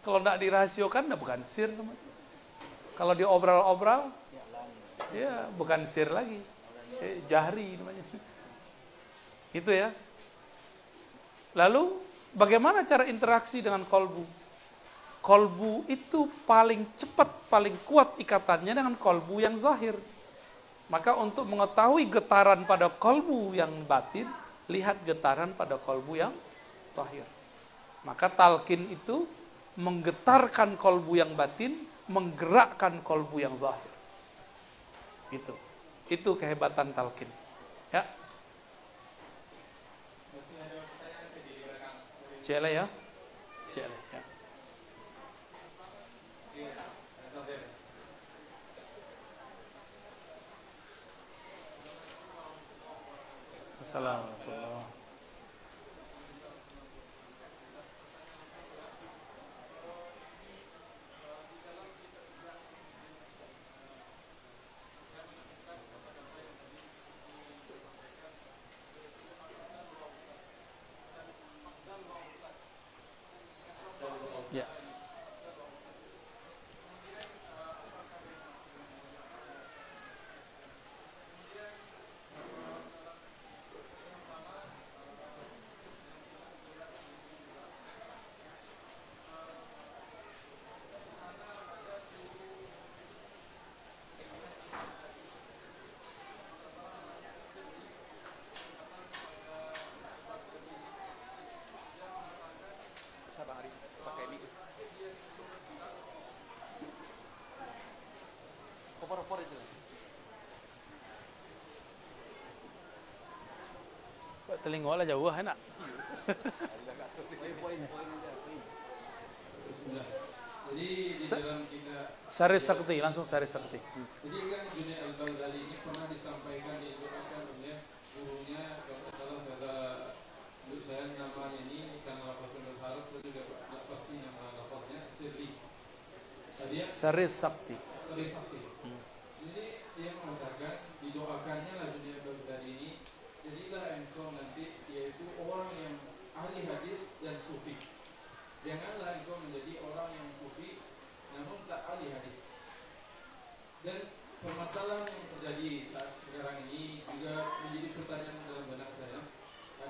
Kalau tidak dirahasiakan, bukan sir. Kalau diobral-obral, ya bukan sir lagi. Jahri namanya. Itu ya. Lalu, bagaimana cara interaksi dengan kolbu? Kolbu itu paling cepat, paling kuat ikatannya dengan kolbu yang zahir. Maka untuk mengetahui getaran pada kolbu yang batin, lihat getaran pada kolbu yang zahir. Maka talqin itu menggetarkan kolbu yang batin, menggerakkan kolbu yang zahir. Gitu. Itu kehebatan talqin. Ya. Masih ada pertanyaan di belakang. Cele ya. Cele ya. Iya, sampai. Assalamualaikum. Ya. rapor-rapor itu. Telinga lah jauh enak. Poin aja, poin. Bismillah. Jadi di dalam kita Sari Sakti, langsung Sari Sakti. Jadi kan Junaid al-Baghdadi ini pernah disampaikan didoakan oleh gurunya kalau tidak salah kata menurut saya namanya ini karena lafaznya bahasa Arab itu juga tidak pasti nama lafaznya Sirri. Sari Sakti. Sirri Sakti. Jadi dia mengatakan didoakannya lah Junaid al-Baghdadi ini jadilah engkau nanti yaitu orang yang ahli hadis dan sufi. Janganlah engkau menjadi orang yang sufi namun tak ahli hadis. Dan permasalahan yang terjadi saat sekarang ini juga menjadi pertanyaan dalam benak saya.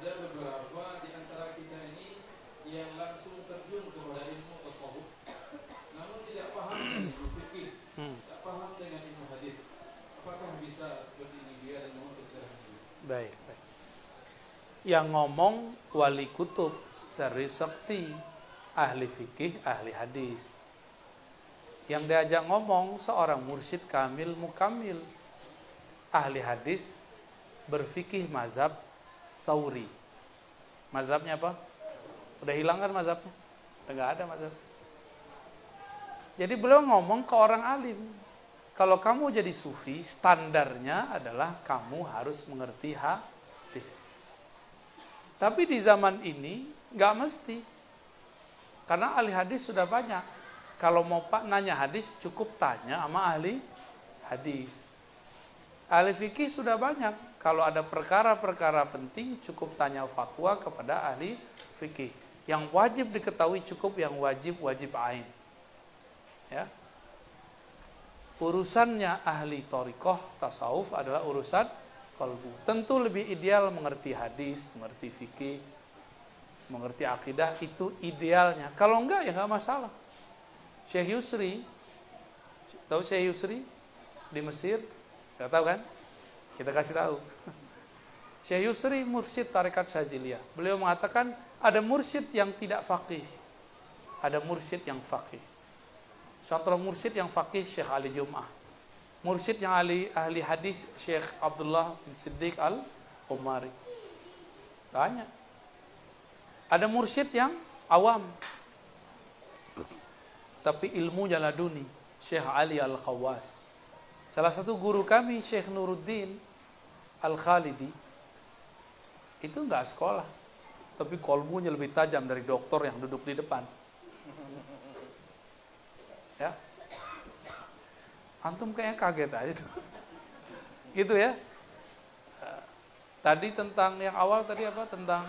Ada beberapa di antara kita ini yang langsung terjun kepada ilmu tasawuf, namun tidak paham dengan ilmu fikih, tak paham dengan ilmu hadis. Apakah bisa seperti ini dia dan mohon pencerahan dulu. Baik. Yang ngomong wali kutub, Sari Sakti, ahli fikih, ahli hadis. Yang diajak ngomong seorang mursyid kamil mukamil, ahli hadis, berfikih mazhab Tsauri. Mazhabnya apa? Udah hilang kan mazhabnya? Udah nggak ada mazhab. Jadi beliau ngomong ke orang alim, kalau kamu jadi sufi, standarnya adalah kamu harus mengerti hadis. Tapi di zaman ini nggak mesti, karena ahli hadis sudah banyak. Kalau mau nanya hadis, cukup tanya sama ahli hadis. Ahli fikih sudah banyak. Kalau ada perkara-perkara penting, cukup tanya fatwa kepada ahli fikih. Yang wajib diketahui cukup yang wajib ain. Ya. Urusannya ahli thariqah, tasawuf adalah urusan qalbu. Tentu lebih ideal mengerti hadis, mengerti fikih, mengerti akidah, itu idealnya. Kalau enggak, ya enggak masalah. Syekh Yusri, tahu Syekh Yusri di Mesir? Tidak tahu kan? Kita kasih tahu. Syekh Yusri mursyid tarekat Syaziliyah. Beliau mengatakan ada mursyid yang tidak faqih, ada mursyid yang faqih. Contoh mursyid yang faqih Syekh Ali Jum'ah. Mursyid yang ahli hadis Syekh Abdullah bin Siddiq Al-Qumari. Banyak. Ada mursyid yang awam, tapi ilmunya laduni, Syekh Ali Al-Khawas. Salah satu guru kami, Syekh Nuruddin Al-Khalidi, itu enggak sekolah, tapi kolbunya lebih tajam dari dokter yang duduk di depan. Ya, antum kayaknya kaget aja tuh. Gitu ya. Tadi tentang yang awal tadi apa? Tentang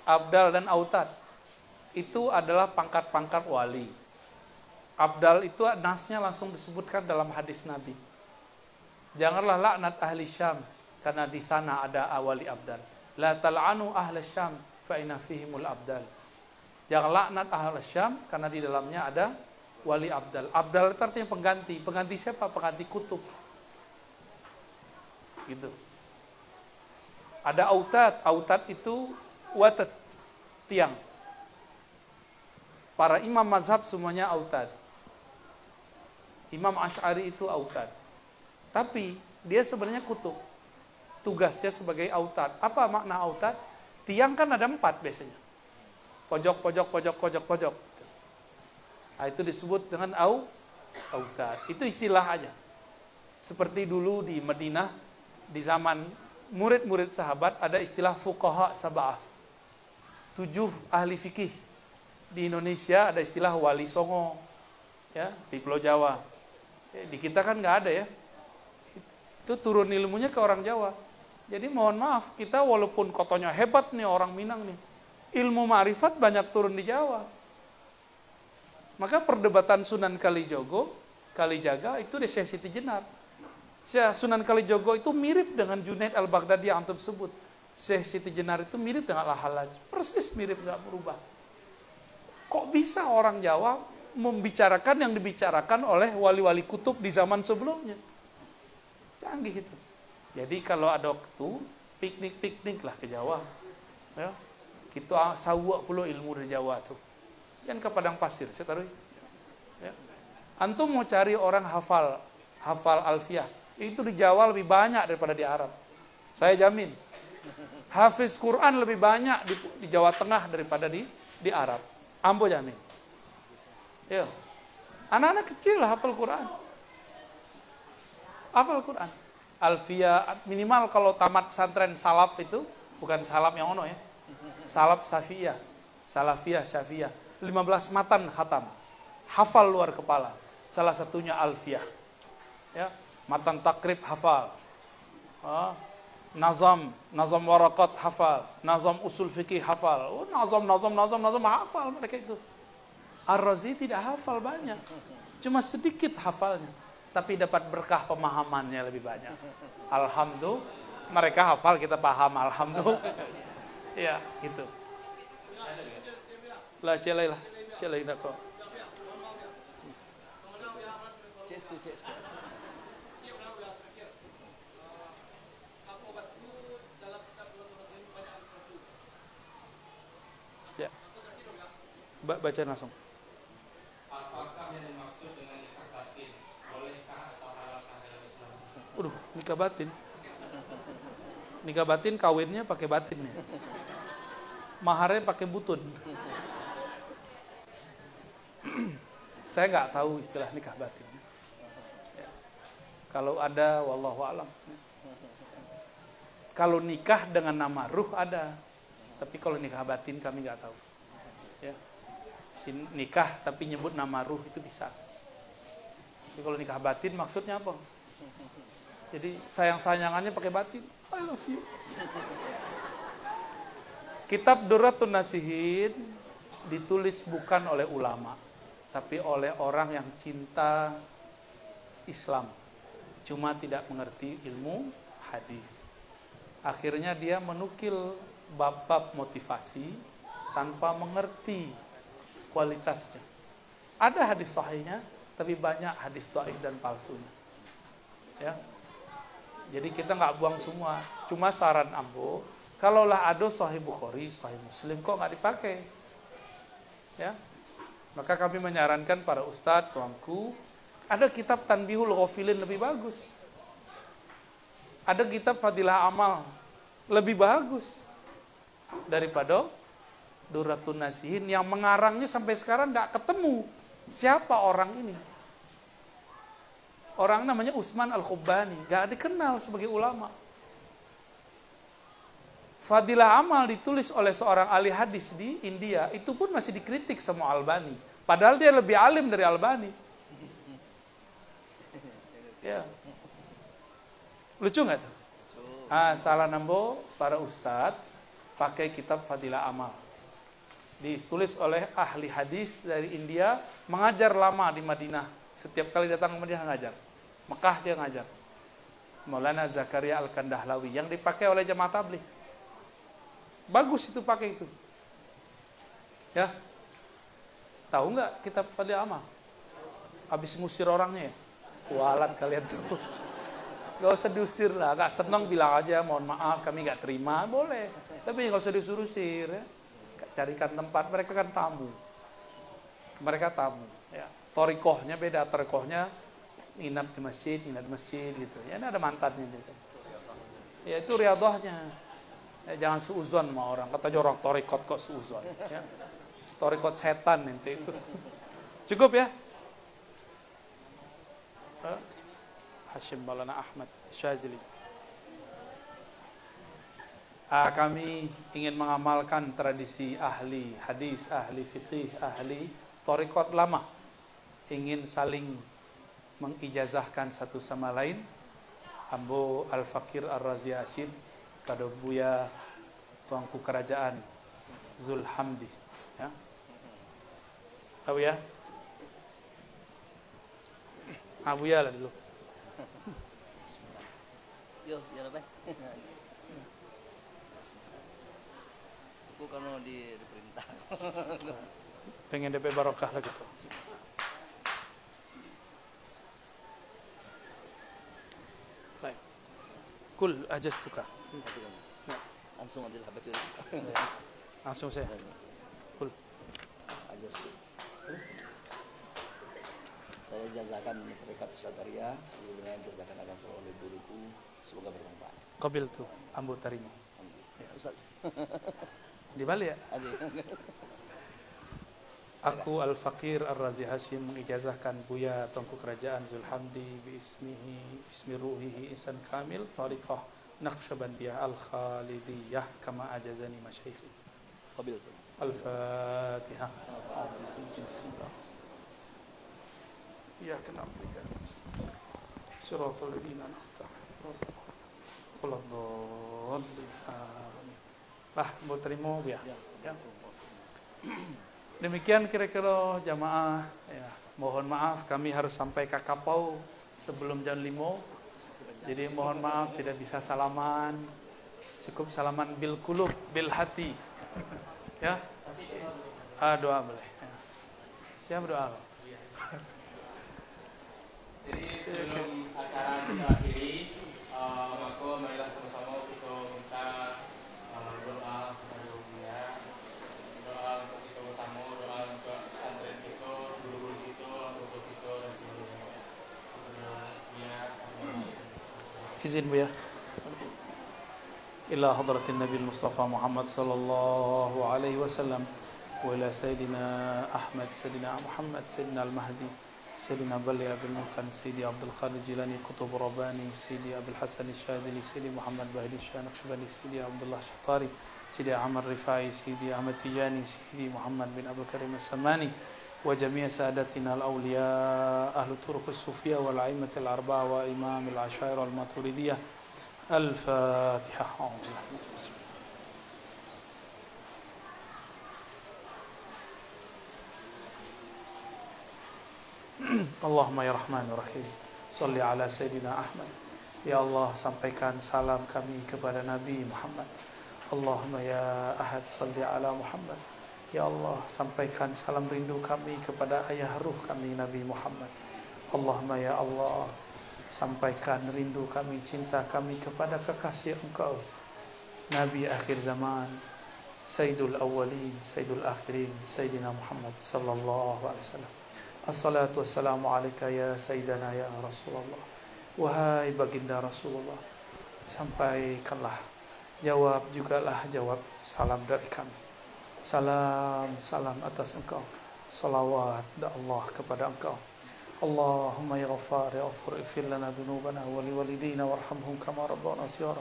abdal dan autad. Itu adalah pangkat-pangkat wali. Abdal itu nasnya langsung disebutkan dalam hadis Nabi. Janganlah laknat ahli Syam, karena di sana ada wali abdal. La tal'anu ahli Syam, fa inna fihimul abdal. Jangan laknat ahli Syam, karena di dalamnya ada wali abdal. Abdal itu artinya pengganti. Pengganti siapa? Pengganti kutub. Gitu. Ada autad. Autad itu watat, tiang. Para imam mazhab semuanya autad. Imam Asy'ari itu autad. Tapi dia sebenarnya kutub. Tugasnya sebagai autad. Apa makna autad? Tiang kan ada 4 biasanya. Pojok. Nah, itu disebut dengan autad. Itu istilah aja. Seperti dulu di Madinah, di zaman murid-murid sahabat, ada istilah fuqaha sab'ah. 7 ahli fikih. Di Indonesia ada istilah wali songo. Ya, di Pulau Jawa. Di kita kan nggak ada ya. Itu turun ilmunya ke orang Jawa. Jadi mohon maaf, kita walaupun kotonya hebat nih orang Minang nih, ilmu ma'rifat banyak turun di Jawa. Maka perdebatan Sunan Kalijaga itu di Syekh Siti Jenar. Syekh Sunan Kalijogo itu mirip dengan Junaid al-Baghdadi yang antum sebut. Syekh Siti Jenar itu mirip dengan Al-Hallaj. Persis mirip, nggak berubah. Kok bisa orang Jawa membicarakan yang dibicarakan oleh wali-wali kutub di zaman sebelumnya? Canggih itu. Jadi kalau ada waktu, piknik lah ke Jawa. Ya. Kita sawak pula ilmu di Jawa tuh. Jangan ke padang pasir, saya taruh. Ya. Antum mau cari orang hafal hafal alfiyah. Itu di Jawa lebih banyak daripada di Arab. Saya jamin. Hafiz Quran lebih banyak di Jawa Tengah daripada di Arab. Ambo jamin. Ya. Anak-anak kecil lah hafal Quran. Hafal Quran. Alfiyah minimal kalau tamat pesantren salaf itu, bukan salaf yang ono ya. Salaf Safiyah, Salafiyah, Syafiyah. 15 matan khatam. Hafal luar kepala. Salah satunya alfiyah. Ya, matan takrib hafal. Nazam warakat hafal, nazam usul fikih hafal. Nazam hafal mereka itu. Ar-Razi tidak hafal banyak. Cuma sedikit hafalnya, tapi dapat berkah pemahamannya lebih banyak. Alhamdulillah, mereka hafal, kita paham, alhamdulillah. Ya, gitu. Lah celai dah kok. Ya. Baca langsung. Apakah yang dimaksud dengan nikah batin? Bolehkah atau halalkah dalam Islam? Nikah batin. Nikah batin kawinnya pakai batinnya. Maharnya pakai butun. Saya nggak tahu istilah nikah batin. Ya. Kalau ada, wallahu alam. Kalau nikah dengan nama ruh ada, tapi kalau nikah batin kami nggak tahu. Ya. Nikah tapi nyebut nama ruh itu bisa. Tapi kalau nikah batin maksudnya apa? Jadi sayang-sayangannya pakai batin. I love you. Kitab Durratun Nasihin ditulis bukan oleh ulama, tapi oleh orang yang cinta Islam, cuma tidak mengerti ilmu hadis. Akhirnya dia menukil bab-bab motivasi tanpa mengerti kualitasnya. Ada hadis sahihnya, tapi banyak hadis dhaif dan palsunya. Ya. Jadi kita nggak buang semua. Cuma saran ambo, kalaulah ada Sahih Bukhari, Sahih Muslim, kok nggak dipakai? Ya, maka kami menyarankan para ustadz, tuanku, ada kitab Tanbihul Ghafilin lebih bagus. Ada kitab Fadilah Amal lebih bagus daripada Durratun Nasihin yang mengarangnya sampai sekarang nggak ketemu siapa orang ini. Orang namanya Utsman Al-Khubbani, nggak dikenal sebagai ulama. Fadilah Amal ditulis oleh seorang ahli hadis di India, itu pun masih dikritik sama Albani. Padahal dia lebih alim dari Albani. Ya. Lucu nggak tuh? Salah nambo para ustadz pakai kitab Fadilah Amal. Ditulis oleh ahli hadis dari India, mengajar lama di Madinah. Setiap kali datang ke Madinah ngajar. Mekah dia ngajar. Maulana Zakaria Al-Kandahlawi yang dipakai oleh jamaah tabligh. Bagus itu pakai itu. Ya. Tahu nggak kitab Fadilah Amal? Habis ngusir orangnya ya? Kualat kalian tuh. Gak usah diusir lah, gak senang bilang aja mohon maaf kami gak terima, boleh. Tapi gak usah disuruh-usir ya. Carikan tempat, mereka kan tamu. Mereka tamu ya. Torikohnya beda, torikohnya nginap di masjid gitu. Ya ada mantannya gitu. Ya itu riadohnya. Ya, jangan suuzon sama orang. Kata orang torikot kok suuzon ya. Torikot setan nanti itu. Cukup ya? Hashim Maulana Ahmad Syazili. Kami ingin mengamalkan tradisi ahli hadis, ahli fiqih, ahli torikot lama. Ingin saling mengijazahkan satu sama lain. Ambo Al-Fakir Ar-Razi Asyid, kado Buya Tuanku Kerajaan Zulhamdi ya. Tahu ya? Buya lah dulu. Yo, ya apa? Aku kan diperintah. Pengen DP barokah lah gitu. Baik. Kul ajastuka. Langsung aja habis itu. Langsung saya. Kul Ajastu. Saya jazakan mereka Ustadz sebelumnya jazakan akan oleh guruku, semoga bermanfaat. Qabil tuh, ambu terima. Ya, Ustadz. Di Bali ya? Adik. Aku Al-Faqir Ar-Razi Hashim mengijazahkan Buya Tengku Kerajaan Zulhamdi bismi ruhihi insan kamil tariqah Naqsyabandiyah Al-Khalidiyah kama ajazani masyayikhi. Qabil. Al-Fatihah. Bismillah. Ya kenapa tidak? Suratul ladzina an'amta 'alaihim. Waladhdallin. Amin. Lah, mau terima ya. Ya. Demikian kira-kira jamaah ya. Mohon maaf kami harus sampai ke kapau sebelum jam 5. Jadi mohon maaf tidak bisa salaman. Cukup salaman bil qulub, bil hati. Ya. Doa boleh. Ya. Siapa doa? Jadi sebelum acara diakhiri, maka marilah sama-sama kita minta doa kepada Buya, doa untuk kita bersama, doa untuk pesantren kita, guru-guru kita, anggota kita dan seluruhnya. Buya. Izin Buya. Ila hadratin Nabi Mustafa Muhammad sallallahu alaihi wasallam wa ila Sayyidina Ahmad, Sayyidina Muhammad, Sayyidina Al-Mahdi, Sayyidina Bali Abdul Mulkan, Sayyidi Abdul Qadir Jilani, Qutub Rabbani, Sayyidi Abdul Hasan Al-Shadili, Sayyidi Muhammad Bahdi Shah Naqshbandi, Sayyidi Abdullah Shatari, Sayyidi Ahmad Rifai, Sayyidi Ahmad Tijani, Sayyidi Muhammad bin Abdul Karim As-Samani, wa jami'a sadatina al-awliya ahlu turuq as-sufiyah wal a'immat al-arba'a wa imam al-ashair al-maturidiyah. Al-Fatihah. Allahumma ya Rahman ya Rahim, salli ala Sayyidina Ahmad. Ya Allah, sampaikan salam kami kepada Nabi Muhammad. Allahumma ya Ahad, salli ala Muhammad. Ya Allah, sampaikan salam rindu kami kepada ayah ruh kami Nabi Muhammad. Allahumma ya Allah, sampaikan rindu kami, cinta kami kepada kekasih Engkau, Nabi akhir zaman, Sayyidul Awwalin, Sayyidul Akhirin, Sayyidina Muhammad sallallahu alaihi wasallam. Assalatu wassalamu alaika ya Sayyidana ya Rasulullah. Wahai baginda Rasulullah, sampaikanlah, jawab jugalah jawab salam dari kami. Salam, salam atas Engkau. Salawat dari Allah kepada Engkau. Allahumma ya Ghaffar ya Ghafur ighfir lana dhunubana wa liwalidina warhamhum kama rabbana shighara.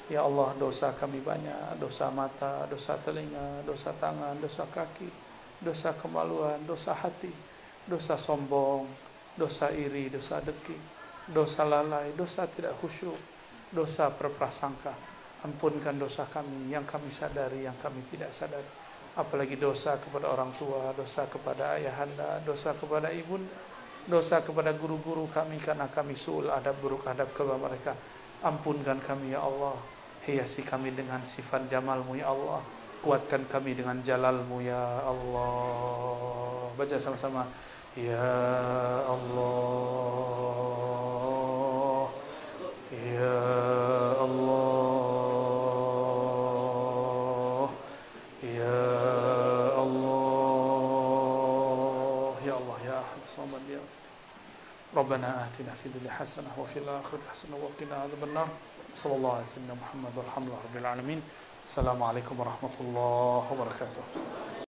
Ya Allah, dosa kami banyak, dosa mata, dosa telinga, dosa tangan, dosa kaki, dosa kemaluan, dosa hati, dosa sombong, dosa iri, dosa dengki, dosa lalai, dosa tidak khusyuk, dosa berprasangka. Ampunkan dosa kami yang kami sadari, yang kami tidak sadari. Apalagi dosa kepada orang tua, dosa kepada ayahanda, dosa kepada ibunda, dosa kepada guru-guru kami karena kami su'ul adab, buruk adab kepada mereka. Ampunkan kami ya Allah, hiasi kami dengan sifat jamalmu ya Allah, kuatkan kami dengan jalalmu ya Allah. Baca sama-sama. Ya Allah, Ya Allah, Ya Allah, Ya Allah, Ya Ahad Samad, Ya Rabbana atina fid dunya hasanah wa fil akhirati hasanah wa qina adzabannar. Sallallahu alaihi wasallam Muhammad walhamdulillahi rabbil alamin. Assalamualaikum warahmatullahi wabarakatuh.